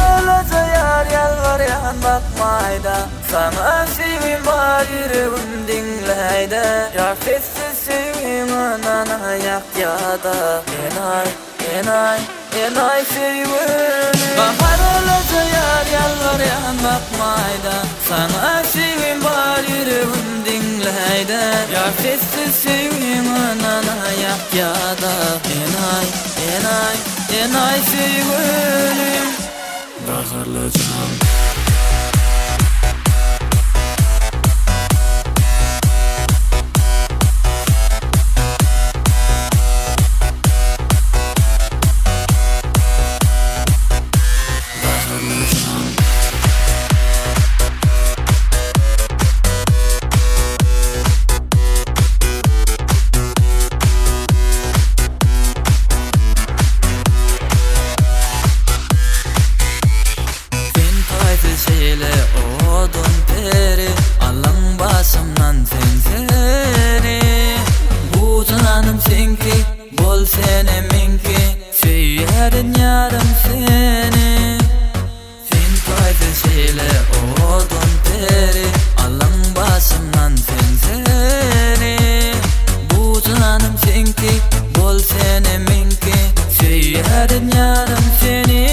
Kahrolaca yar yalvaryan bakmayda, sana sevim var yüreğim dinleyde. Yar sessiz sevim anana yak yada, enay sevim. Kahrolaca yar yalvaryan bakmayda, sana sevim var yüreğim dinleyde. Yar sessiz sevim anana yak yada, enay sevim. Kahrolacağım. Şeyle odun peri, alın başımdan seni. Bu canım senki, bol sene minki, söylerin yarım seni. Sen tayfı şeyle odun peri, alın başımdan seni. Bu canım senki, bol sene minki, söylerin yarım seni.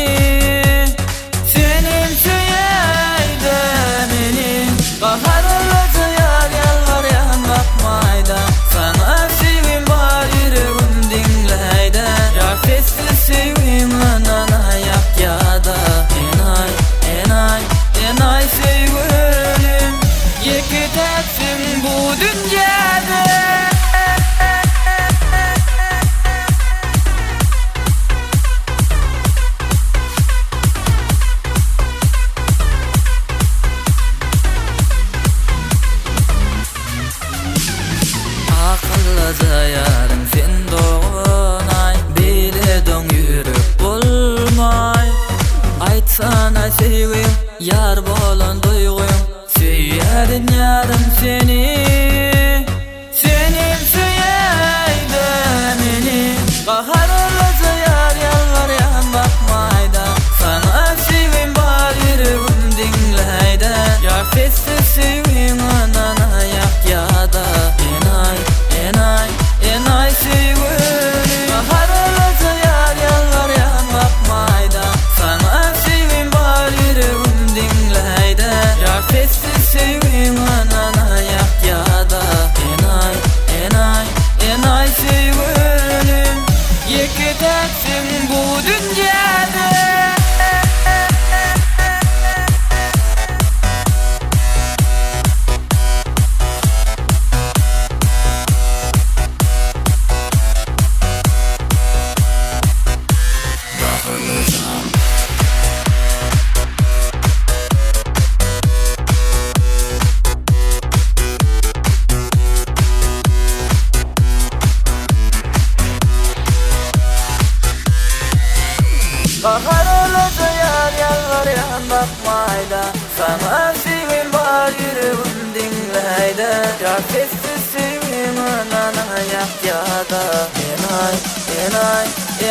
Kahrolaca yar yalvaryan bakmayda, sana sevim var yüreğim dinleyde. Yar sessiz sevim anana yak yada, enay sevim. Yekidetsin bu dünyada. Akıllıca yarım sen doğunay, biledon yürüp bulmay. Aytsana sevim, yar bolon duygum, söylerin yarım seni. Senin söyleyde meni. Kahrolaca yar yalvaryan bakmayda, sana sevim var yüreğim dinleyde. Yar sessiz sevim anana yak yada, enay sevim. Kahrolaca yar yalvaryan bakmayda, sana sevim var yüreğim dinleyde. Yar sessiz sevim anana yak yada, enay sevim. Yekidetsin bu dünyada. Kahrolaca yar yalvaryan bakmayda, sana sevim var yüreğim dinleyde. Yar sessiz sevim anana yak yada,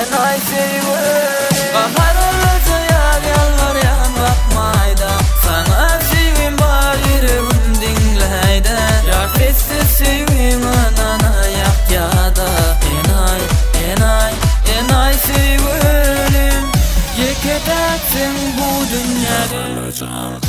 enay sevim. Kahrolaca yar yalvaryan bakmayda, sana sevim var yüreğim dinleyde. Yar sessiz sevim anana yak yada, enay sevim. Yekidetsin bu dünyada. Kahrolacağım.